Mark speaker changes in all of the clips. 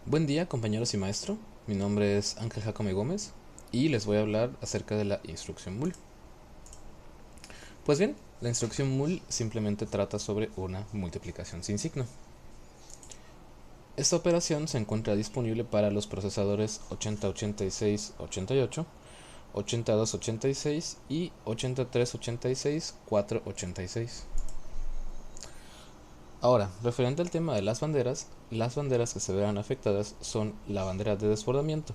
Speaker 1: Buen día, compañeros y maestro. Mi nombre es Ángel Jacome Gómez y les voy a hablar acerca de la instrucción mul. Pues bien, la instrucción mul simplemente trata sobre una multiplicación sin signo. Esta operación se encuentra disponible para los procesadores 8086-88, 8286 y 8386-486. Ahora, referente al tema de las banderas que se verán afectadas son la bandera de desbordamiento.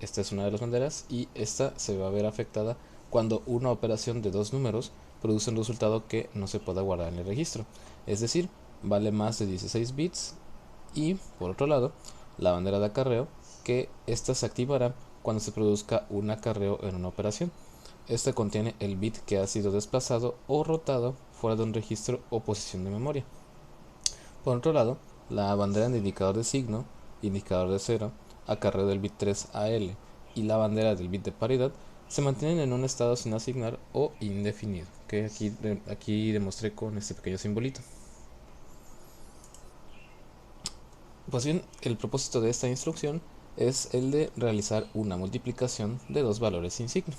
Speaker 1: Esta es una de las banderas y esta se va a ver afectada cuando una operación de dos números produce un resultado que no se pueda guardar en el registro. Es decir, vale más de 16 bits. Y por otro lado, la bandera de acarreo, que esta se activará cuando se produzca un acarreo en una operación. Este contiene el bit que ha sido desplazado o rotado fuera de un registro o posición de memoria. Por otro lado, la bandera de indicador de signo, indicador de cero, acarreo del bit 3 AL y la bandera del bit de paridad se mantienen en un estado sin asignar o indefinido, que aquí demostré con este pequeño simbolito. Pues bien, el propósito de esta instrucción es el de realizar una multiplicación de dos valores sin signo.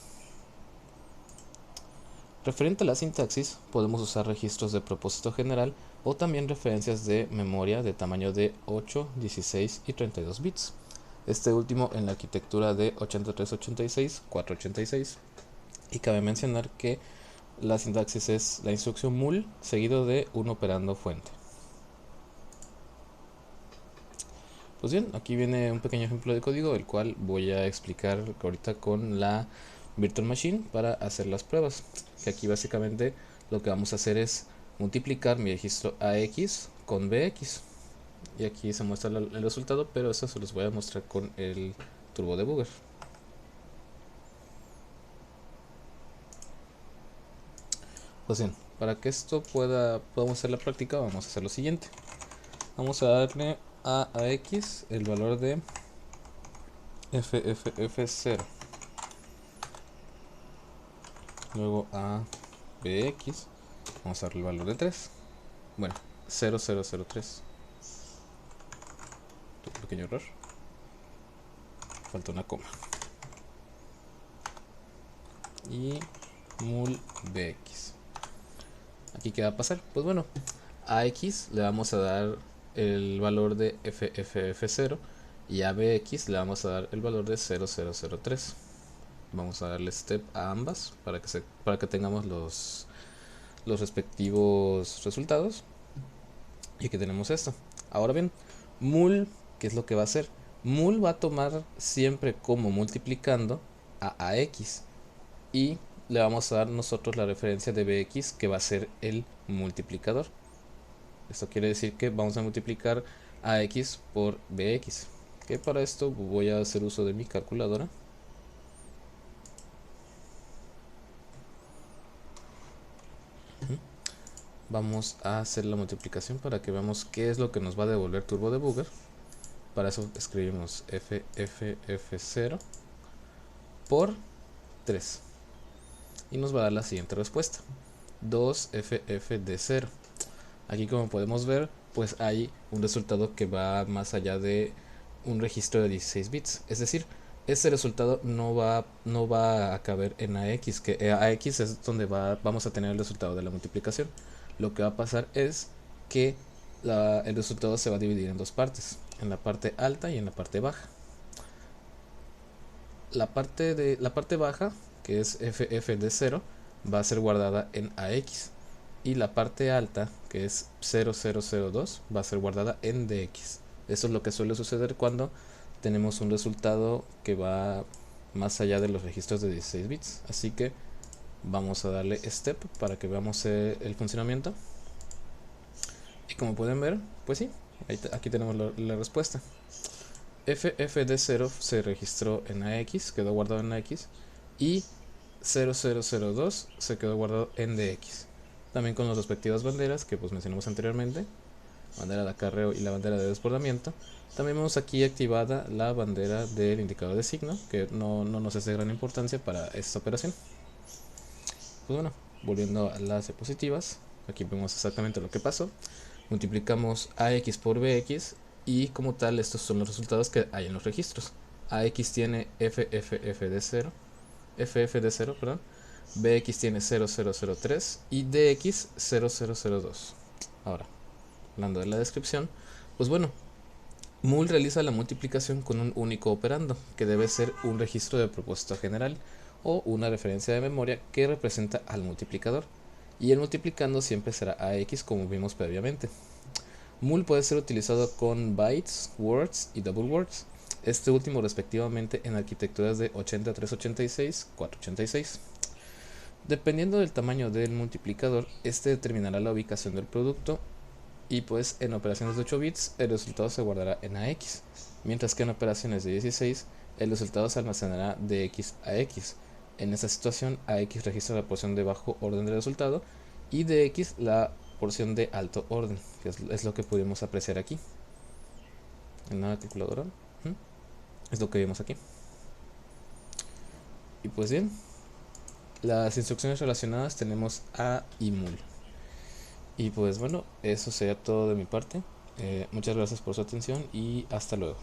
Speaker 1: Referente a la sintaxis, podemos usar registros de propósito general o también referencias de memoria de tamaño de 8, 16 y 32 bits. Este último en la arquitectura de 8386, 486. Y cabe mencionar que la sintaxis es la instrucción mul seguido de un operando fuente. Pues bien, aquí viene un pequeño ejemplo de código, el cual voy a explicar ahorita con la Virtual Machine para hacer las pruebas. Que aquí básicamente lo que vamos a hacer es multiplicar mi registro AX con BX. Y aquí se muestra el resultado, pero eso se los voy a mostrar con el Turbo Debugger. Pues bien, para que esto podamos hacer la práctica, vamos a hacer lo siguiente. Vamos a darle a AX el valor de FFF0. Luego a BX vamos a darle el valor de 3. Bueno, 0003. Un pequeño error. Falta una coma. Y mul BX. Aquí qué va a pasar. Pues bueno, a X le vamos a dar el valor de FFF0 y a BX le vamos a dar el valor de 0003. Vamos a darle step a ambas para que tengamos los respectivos resultados. Y aquí tenemos esto. Ahora bien, mul, ¿qué es lo que va a hacer? Mul va a tomar siempre como multiplicando a AX y le vamos a dar nosotros la referencia de BX, que va a ser el multiplicador. Esto quiere decir que vamos a multiplicar AX por BX. Que para esto voy a hacer uso de mi calculadora. Vamos a hacer la multiplicación para que veamos qué es lo que nos va a devolver Turbo Debugger. Para eso escribimos FFF0 por 3 y nos va a dar la siguiente respuesta: 2FF de 0. Aquí, como podemos ver, pues hay un resultado que va más allá de un registro de 16 bits. Es decir, ese resultado no va a caber en AX, que AX es donde vamos a tener el resultado de la multiplicación. Lo que va a pasar es que el resultado se va a dividir en dos partes, en la parte alta y en la parte baja. La parte baja, que es FF de 0, va a ser guardada en AX. Y la parte alta, que es 0002, va a ser guardada en DX. Eso es lo que suele suceder cuando tenemos un resultado que va más allá de los registros de 16 bits. Así que vamos a darle step para que veamos el funcionamiento. Y como pueden ver, pues sí, aquí tenemos la respuesta. FFD0 se registró en AX, quedó guardado en AX, y 0002 se quedó guardado en DX. También con las respectivas banderas que pues mencionamos anteriormente, bandera de acarreo y la bandera de desbordamiento. También vemos aquí activada la bandera del indicador de signo, que no nos es de gran importancia para esta operación. Pues bueno, volviendo a las diapositivas, aquí vemos exactamente lo que pasó. Multiplicamos AX por BX y como tal estos son los resultados que hay en los registros. AX tiene FF de 0, perdón, BX tiene 0003 y DX 0002. Ahora, hablando de la descripción, pues bueno, mul realiza la multiplicación con un único operando, que debe ser un registro de propósito general o una referencia de memoria que representa al multiplicador, y el multiplicando siempre será AX como vimos previamente. Mul puede ser utilizado con bytes, words y double words, este último respectivamente en arquitecturas de 8386, 486. Dependiendo del tamaño del multiplicador, este determinará la ubicación del producto, y pues en operaciones de 8 bits el resultado se guardará en AX, mientras que en operaciones de 16 el resultado se almacenará de X a X. En esta situación, AX registra la porción de bajo orden del resultado y DX la porción de alto orden, que es lo que pudimos apreciar aquí en la calculadora. Es lo que vimos aquí. Y pues bien, las instrucciones relacionadas tenemos A y mul. Y pues bueno, eso sería todo de mi parte. Muchas gracias por su atención y hasta luego.